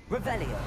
Revelio.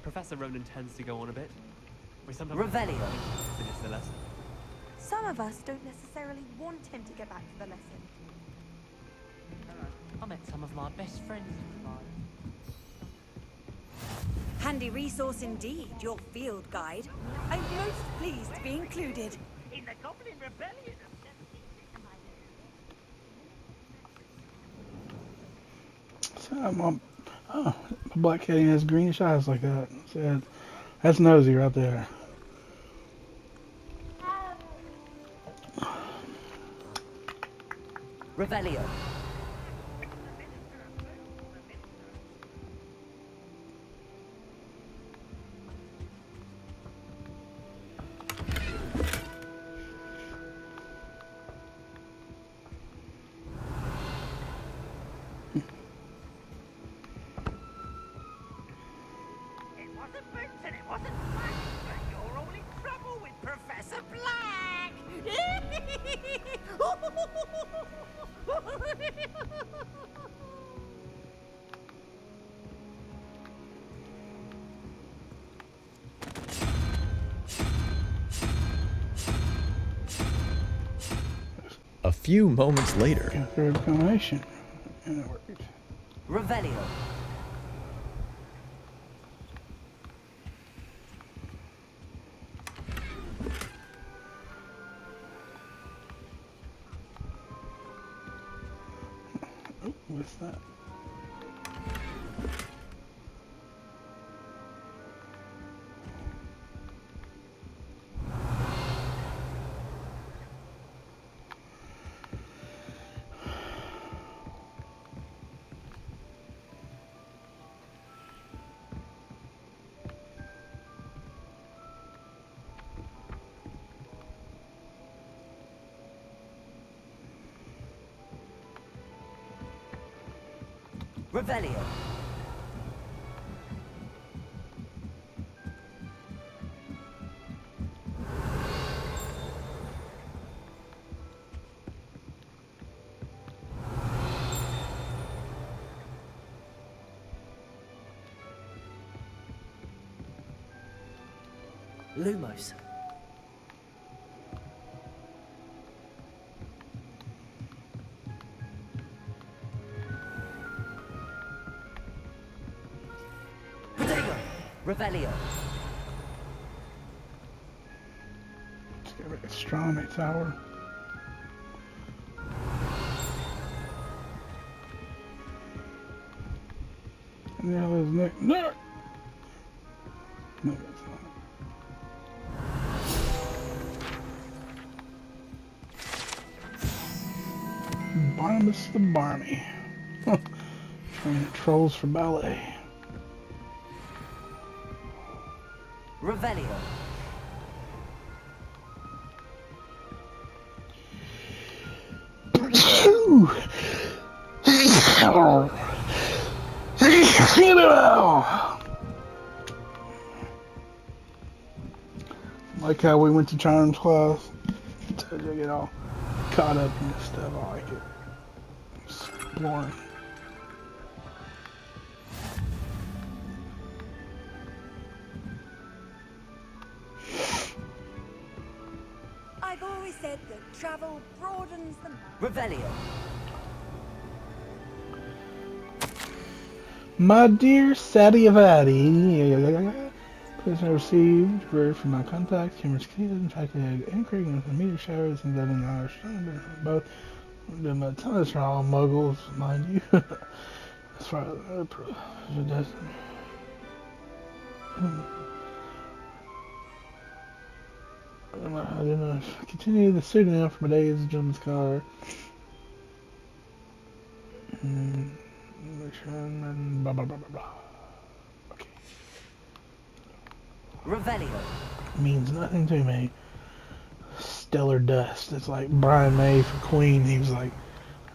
Professor Ronan tends to go on a bit. We sometimes Revelio. finish the lesson. Some of us don't necessarily want him to get back to the lesson. I met some of my best friends in mine. Handy resource indeed, your field guide. I'm most pleased to be included. In the Goblin Rebellion of Oh, a black cat has greenish eyes like that. Sad. That's nosy right there. Revelio. It wasn't Boots and it wasn't Black, but you're all in trouble with Professor Black! A few moments later. Third combination. And it worked. Revelio. Oh, what's that? Revelio. Lumos. Potato. Revelio. Let's get like a astronomy tower. And there is Nick. No! No, that's not it. Barnabas the Barney. Training trolls for ballet. Revelio. Like how we went to Charms class. Told you I get all caught up in this stuff. I like it. It's boring. said that travel broadens the mind. Revelio. My dear Sadiavati, please I received word from my contact, Cameron's kid. In fact, I had increasing with the meteor showers and that in our both. My tennis are all muggles, mind you. As far as it does. I didn't continue the pseudonym for my days as a gentleman's car. And blah blah blah blah blah. Okay. Revelio. Means nothing to me. Stellar dust. It's like Brian May for Queen. He was like,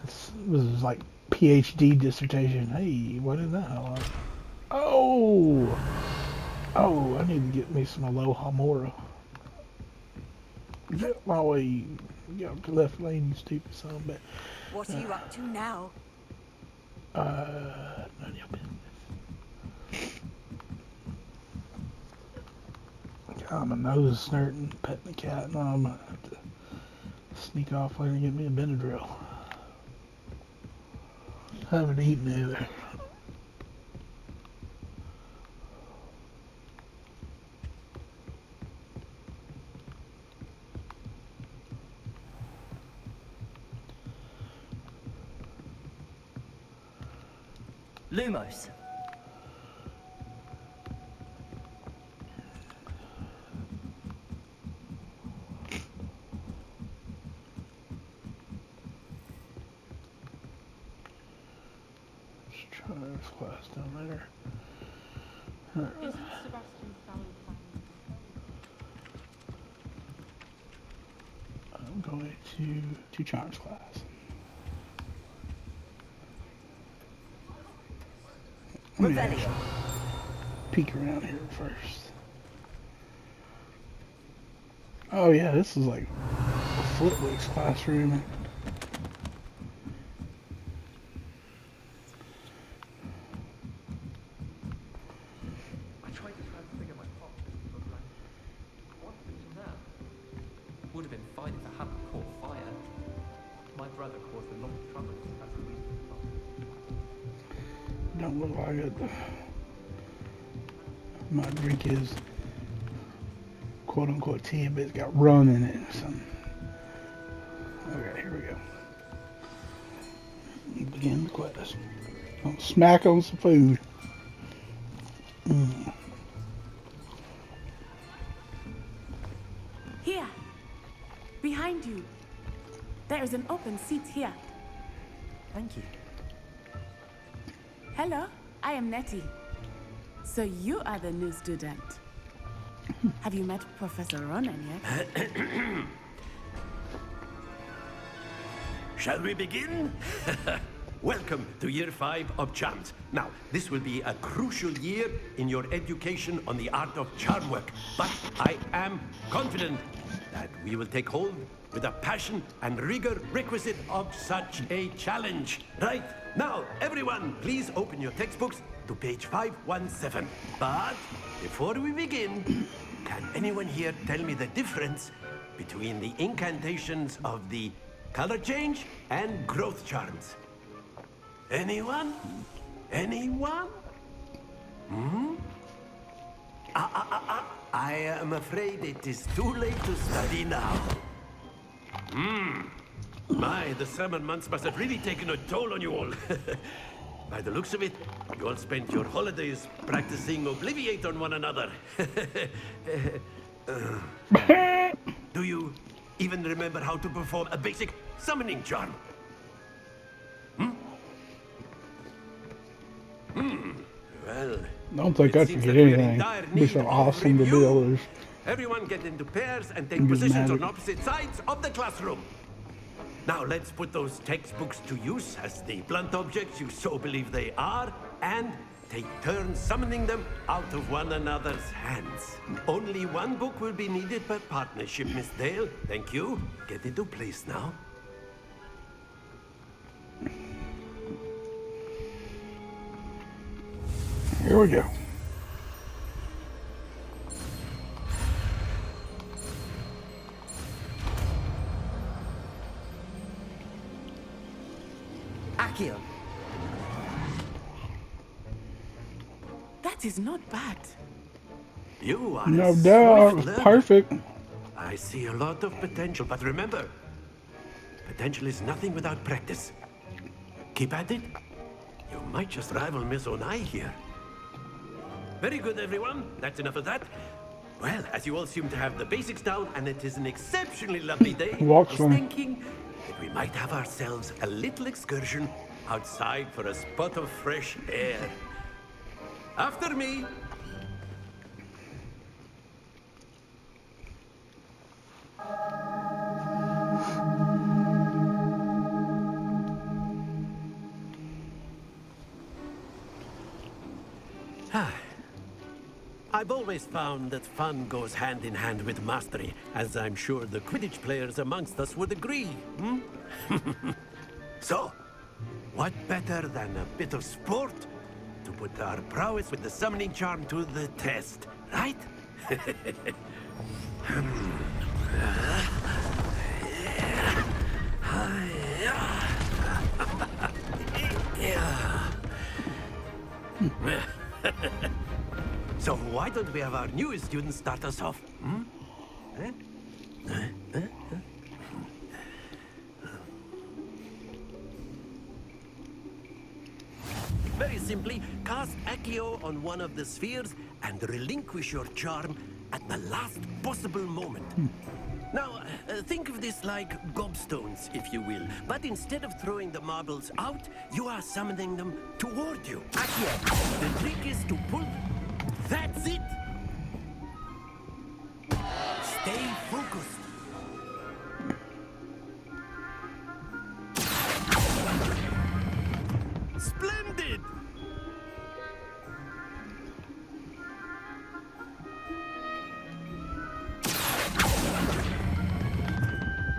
this was his like PhD dissertation. Hey, what is that? Oh, oh, I need to get me some Aloha Mora. Get my way. Get up to left lane, you stupid son of a bitch. What are you up to now? None of your business. God, my nose is snirting, petting the cat, and I'm gonna have to sneak off later and get me a Benadryl. Haven't eaten either. Lumos. Let's try this class down there. Isn't Sebastian Fallon I'm going to Charms class. Let me Revelio. actually peek around here first. Oh yeah, this is like a Flitwick's classroom. I tried to transfigure my pop, but like, what happened to that? Would have been fine if I hadn't caught fire. My brother caused a lot of trouble as a reason. Don't look like it. My drink is quote unquote tea, but it's got rum in it or something. Okay, here we go. Begin the class. I'll smack on some food. Here, behind you. There is an open seat here. Thank you. Hello, I am Nettie. So you are the new student. Have you met Professor Ronan yet? Shall we begin? Welcome to Year 5 of Charms. Now, this will be a crucial year in your education on the art of charm work, but I am confident that we will take hold with the passion and rigor requisite of such a challenge. Right, now, everyone, please open your textbooks to page 517. But before we begin, can anyone here tell me the difference between the incantations of the color change and growth charms? Anyone? Anyone? I am afraid it is too late to study now. My, the summer months must have really taken a toll on you all. By the looks of it, you all spent your holidays practicing Obliviate on one another. Do you even remember how to perform a basic summoning charm? Well, Don't think it I seems forget that we're in anything. dire It'd be need so of awesome to do review. all this. Everyone get into pairs and take Use positions magic. on opposite sides of the classroom. Now let's put those textbooks to use as the blunt objects you so believe they are, and take turns summoning them out of one another's hands. Only one book will be needed per partnership, Miss Dale. Thank you. Get into place now. Here we go. Accio. That is not bad. You are No a doubt. swift learner. Perfect. I see a lot of potential, but remember, potential is nothing without practice. Keep at it. You might just rival Miss Onai here. Very good, everyone. That's enough of that. Well, as you all seem to have the basics down, and it is an exceptionally lovely day, I Walks was from- thinking that we might have ourselves a little excursion outside for a spot of fresh air. After me. I've always found that fun goes hand in hand with mastery, as I'm sure the Quidditch players amongst us would agree. So, what better than a bit of sport to put our prowess with the summoning charm to the test, right? So why don't we have our newest student start us off? Very simply, cast Accio on one of the spheres and relinquish your charm at the last possible moment. Now, think of this like gobstones, if you will. But instead of throwing the marbles out, you are summoning them toward you. Accio. The trick is to pull. That's it! Stay focused. Splendid!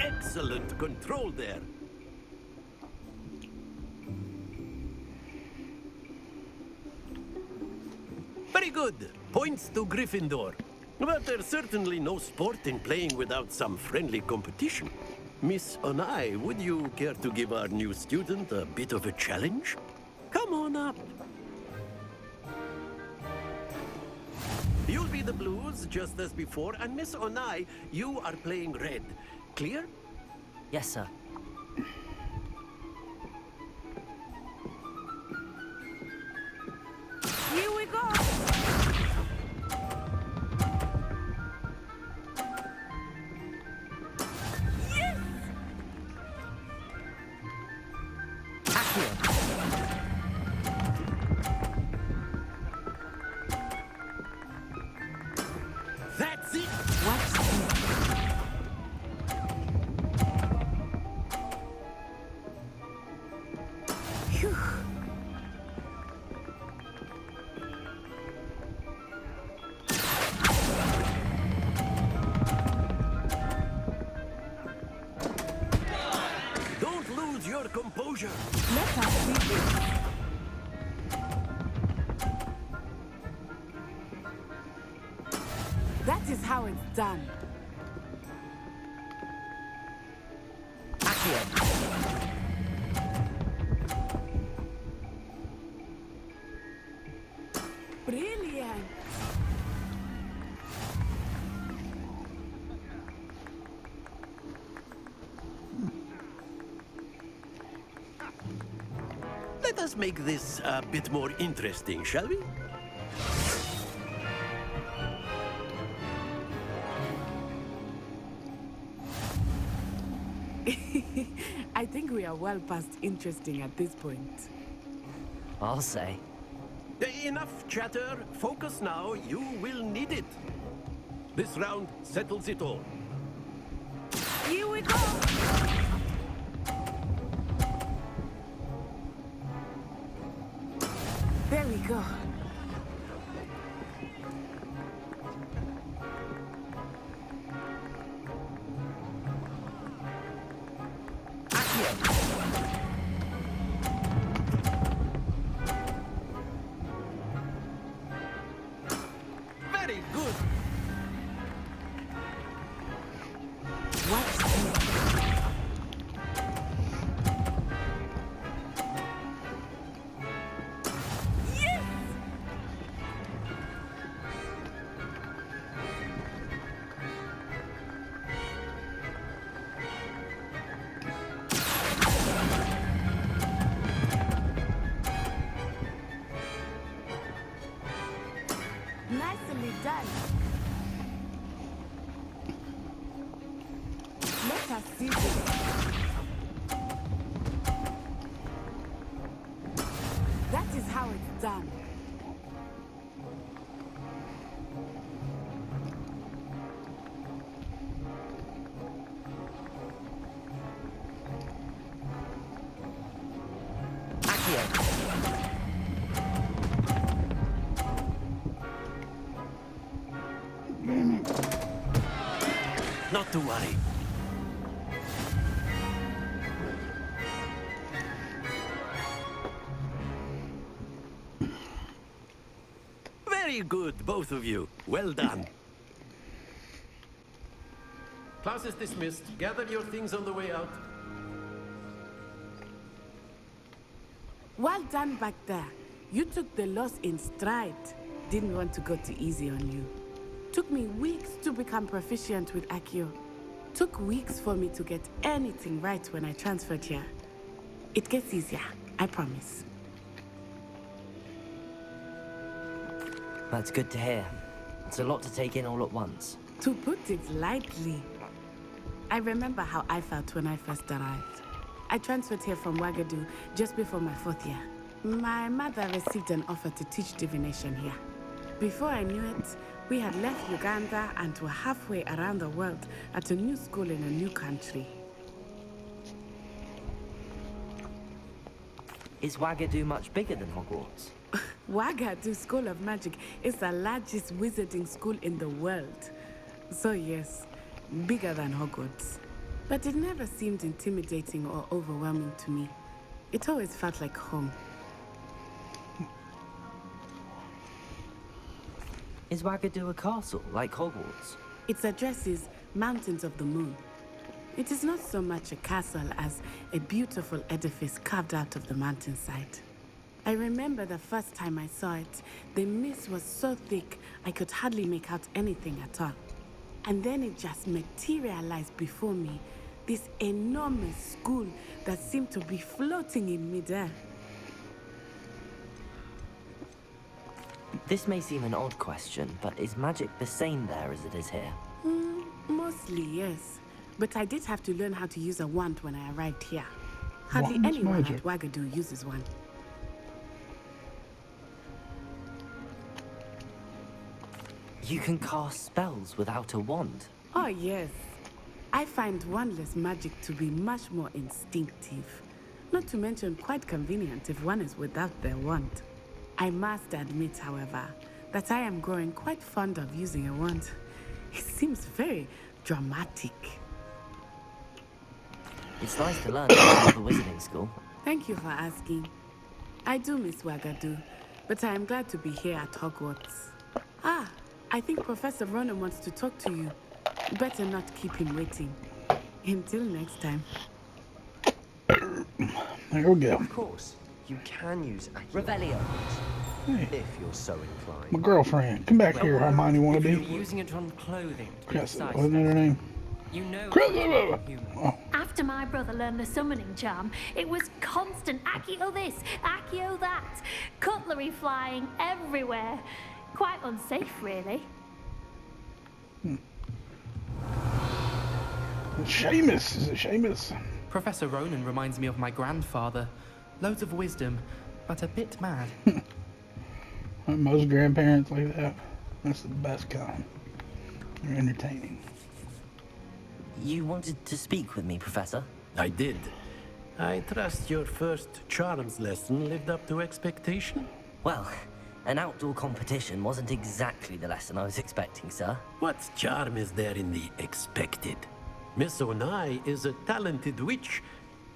Excellent control there. Very good. Points to Gryffindor. But there's certainly no sport in playing without some friendly competition. Miss Onai, would you care to give our new student a bit of a challenge? Come on up. You'll be the blues, just as before, and Miss Onai, you are playing red. Clear? Yes, sir. Here we go. That's it! Watch this. Phew. Don't lose your composure. Let us see this. That is how it's done. Accio. Brilliant. Let us make this a bit more interesting, shall we? I think we are well past interesting at this point. I'll say. Enough chatter. Focus now. You will need it. This round settles it all. Here we go. There we go. Very good. Watch this. Let us see this. That is how it's done. Not to worry. Very good, both of you. Well done. Class is dismissed. Gather your things on the way out. Well done back there. You took the loss in stride. Didn't want to go too easy on you. Took me weeks to become proficient with Accio. Took weeks for me to get anything right when I transferred here. It gets easier, I promise. That's good to hear. It's a lot to take in all at once. To put it lightly, I remember how I felt when I first arrived. I transferred here from Wagadu just before my 4th year. My mother received an offer to teach divination here. Before I knew it, we had left Uganda and were halfway around the world at a new school in a new country. Is Wagadu much bigger than Hogwarts? Wagadu School of Magic is the largest wizarding school in the world. So yes, bigger than Hogwarts. But it never seemed intimidating or overwhelming to me. It always felt like home. Is Wagadu a castle, like Hogwarts? Its address is Mountains of the Moon. It is not so much a castle as a beautiful edifice carved out of the mountainside. I remember the first time I saw it, the mist was so thick I could hardly make out anything at all. And then it just materialized before me, this enormous school that seemed to be floating in midair. This may seem an odd question, but is magic the same there as it is here? Mostly, yes. But I did have to learn how to use a wand when I arrived here. Hardly Wand's anyone magic. at Wagadu uses one. You can cast spells without a wand. Oh, yes. I find wandless magic to be much more instinctive. Not to mention quite convenient if one is without their wand. I must admit, however, that I am growing quite fond of using a wand. It seems very dramatic. It's nice to learn about the wizarding school. Thank you for asking. I do miss Wagadu, but I am glad to be here at Hogwarts. Ah, I think Professor Ronan wants to talk to you. Better not keep him waiting. Until next time. There we go. Of course, you can use Revelio. Hey, if you're so inclined. my girlfriend. Come back here, Hermione If you're wannabe. using it on clothing, to be Cressida, precise, wasn't that her name? you know Cressida! it's human. Oh, After my brother learned the summoning charm, it was constant Accio this, Accio that, cutlery flying everywhere. Quite unsafe, really. Seamus. Is it Seamus? Professor Ronan reminds me of my grandfather. Loads of wisdom, but a bit mad. Most grandparents like that. That's the best kind. They're entertaining. You wanted to speak with me, Professor? I did. I trust your first charms lesson lived up to expectation? Well, an outdoor competition wasn't exactly the lesson I was expecting, sir. What charm is there in the expected? Miss Onai is a talented witch.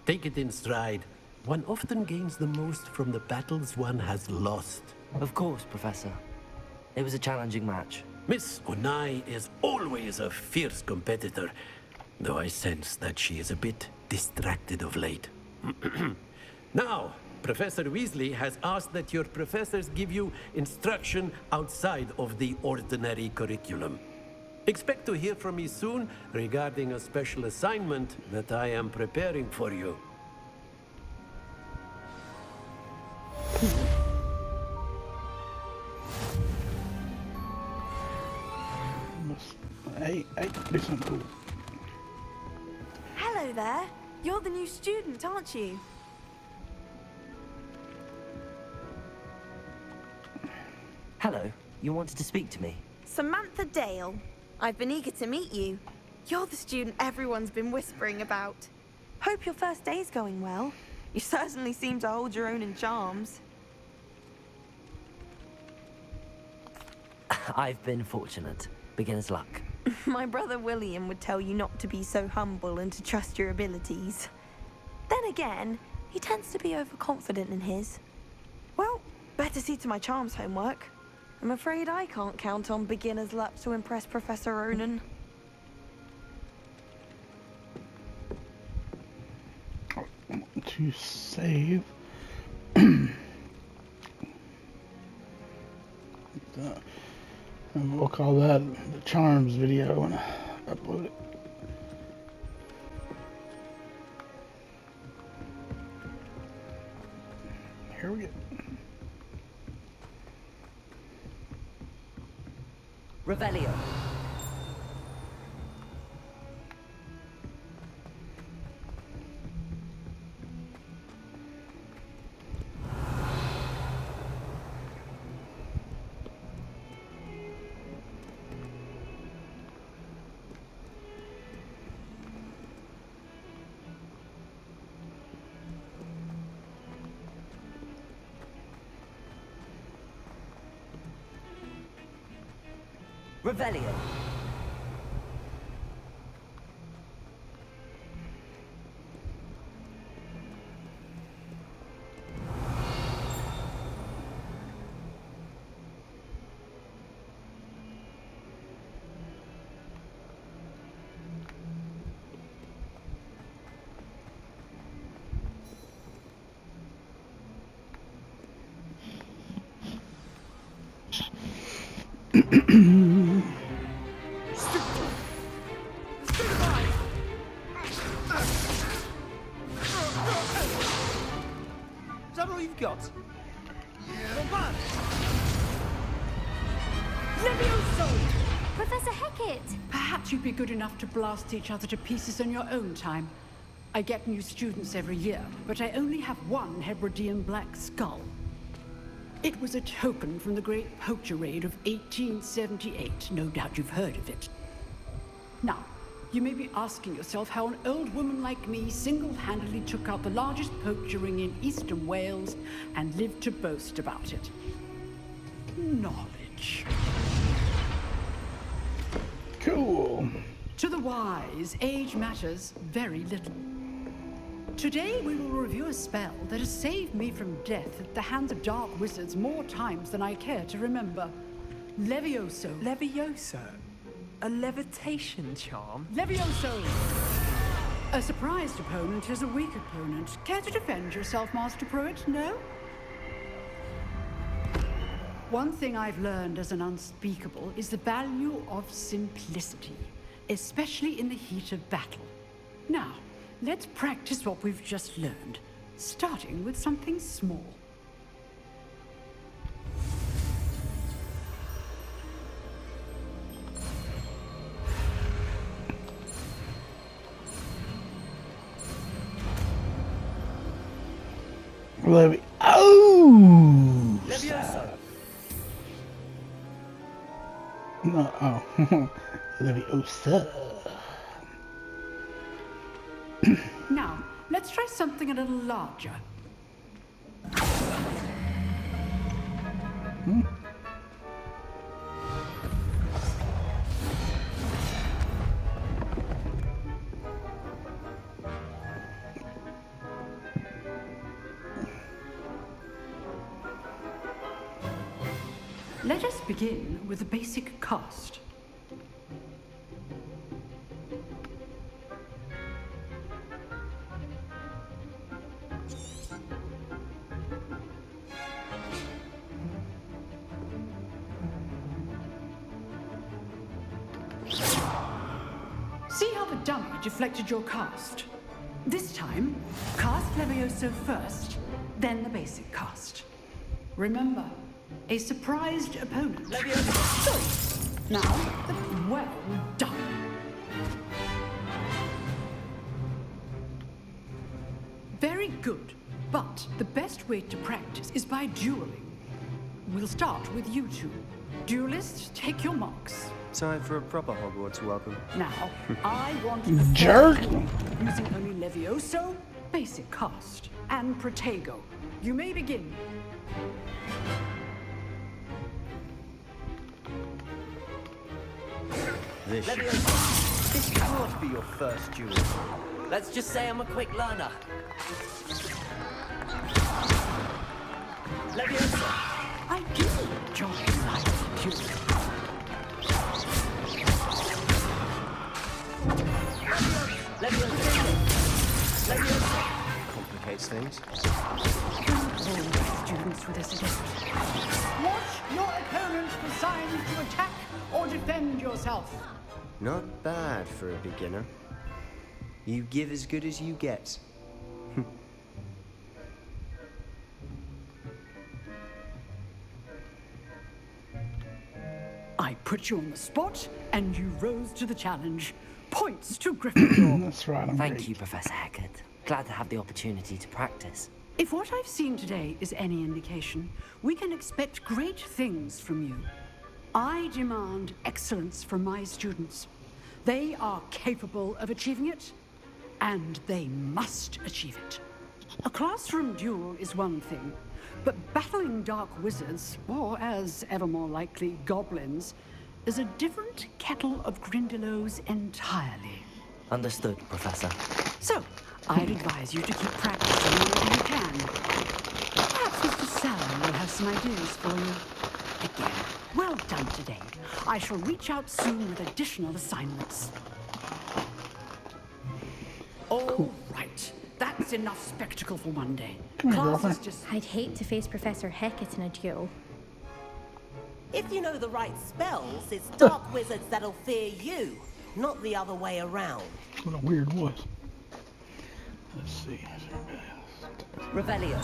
Take it in stride. One often gains the most from the battles one has lost. Of course, Professor. It was a challenging match. Miss Onai is always a fierce competitor, though I sense that she is a bit distracted of late. Now, Professor Weasley has asked that your professors give you instruction outside of the ordinary curriculum. Expect to hear from me soon regarding a special assignment that I am preparing for you. Hey, do something cool. Hello there. You're the new student, aren't you? Hello. You wanted to speak to me? Samantha Dale. I've been eager to meet you. You're the student everyone's been whispering about. Hope your first day's going well. You certainly seem to hold your own in charms. I've been fortunate. Beginner's luck. My brother William would tell you not to be so humble and to trust your abilities. Then again, he tends to be overconfident in his. Well, better see to my charms homework. I'm afraid I can't count on beginner's luck to impress Professor Ronan. To save. And we'll call that the charms video and upload it. Here we go. Revelio. Revelio. Is that all you've got? Professor Hecat! Perhaps you'd be good enough to blast each other to pieces on your own time. I get new students every year, but I only have one Hebridean black skull. It was a token from the Great Poacher Raid of 1878. No doubt you've heard of it. Now, you may be asking yourself how an old woman like me single-handedly took out the largest poacher ring in eastern Wales and lived to boast about it. Knowledge. Cool. To the wise, age matters very little. Today we will review a spell that has saved me from death at the hands of dark wizards more times than I care to remember. Levioso. Levioso? A levitation charm? Levioso! A surprised opponent is a weak opponent. Care to defend yourself, Master Pruitt? No? One thing I've learned as an unspeakable is the value of simplicity, especially in the heat of battle. Now, let's practice what we've just learned, starting with something small. Oh! Levioso. No, oh. Leviosa. Now, let's try something a little larger. Let us begin with the basic cast. See how the dummy deflected your cast? This time, cast Levioso first, then the basic cast. Remember, a surprised opponent. Levioso! Now, well done. Very good. But the best way to practice is by dueling. We'll start with you two. Duelists, take your marks. Time for a proper Hogwarts welcome. Now, I want Jerk. using only Levioso, basic cast, and Protego. You may begin. This can't be your first duel. Let's just say I'm a quick learner. Leviosa! I do enjoy life dueling. Leviosa! Complicates things. All students with us again. Watch your opponent for signs to attack or defend yourself. Not bad for a beginner. You give as good as you get. I put you on the spot, and you rose to the challenge. Points to Gryffindor. That's right. I'm Thank great. you, Professor Hecat. Glad to have the opportunity to practice. If what I've seen today is any indication, we can expect great things from you. I demand excellence from my students. They are capable of achieving it, and they must achieve it. A classroom duel is one thing, but battling dark wizards, or as ever more likely, goblins, is a different kettle of Grindylows entirely. Understood, Professor. So, I'd advise you to keep practicing whenever you can. Perhaps Mr. Sallow will have some ideas for you. Again, well done today. I shall reach out soon with additional assignments. All right. That's enough spectacle for one day. Come here, Class is girlfriend. just... I'd hate to face Professor Hecat in a duel. If you know the right spells, it's dark wizards that'll fear you, not the other way around. What a weird voice. Let's see. Revelio.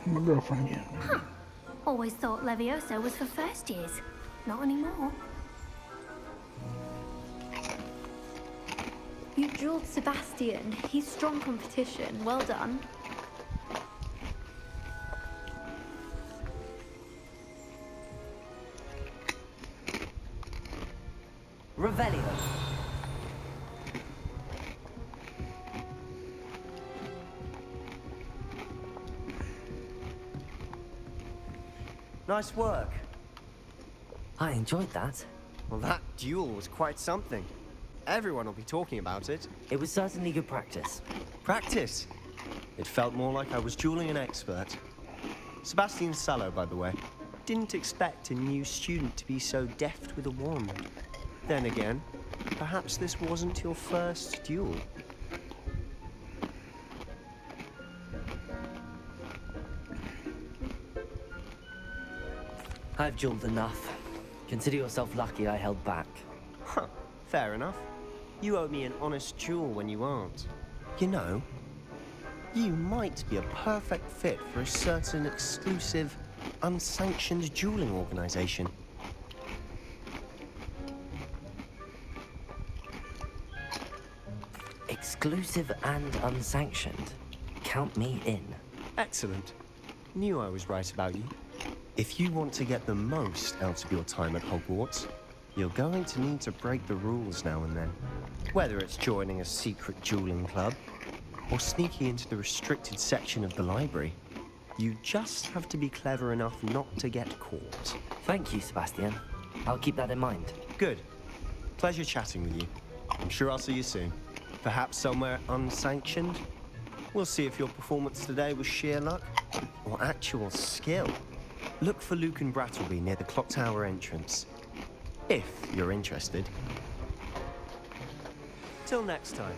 My girlfriend again. Huh. Always thought Levioso was for first years. Not anymore. You dueled Sebastian. He's strong competition. Well done. Revelio. Nice work. I enjoyed that. Well, that duel was quite something. Everyone will be talking about it. It was certainly good practice. Practice? It felt more like I was dueling an expert. Sebastian Sallow, by the way. Didn't expect a new student to be so deft with a wand. Then again, perhaps this wasn't your first duel. I've dueled enough. Consider yourself lucky I held back. Huh, fair enough. You owe me an honest duel when you aren't. You know, you might be a perfect fit for a certain exclusive, unsanctioned dueling organization. Exclusive and unsanctioned. Count me in. Excellent. Knew I was right about you. If you want to get the most out of your time at Hogwarts, you're going to need to break the rules now and then. Whether it's joining a secret dueling club, or sneaking into the restricted section of the library, you just have to be clever enough not to get caught. Thank you, Sebastian. I'll keep that in mind. Good. Pleasure chatting with you. I'm sure I'll see you soon. Perhaps somewhere unsanctioned? We'll see if your performance today was sheer luck or actual skill. Look for Luke and Brattleby near the clock tower entrance, if you're interested. Till next time.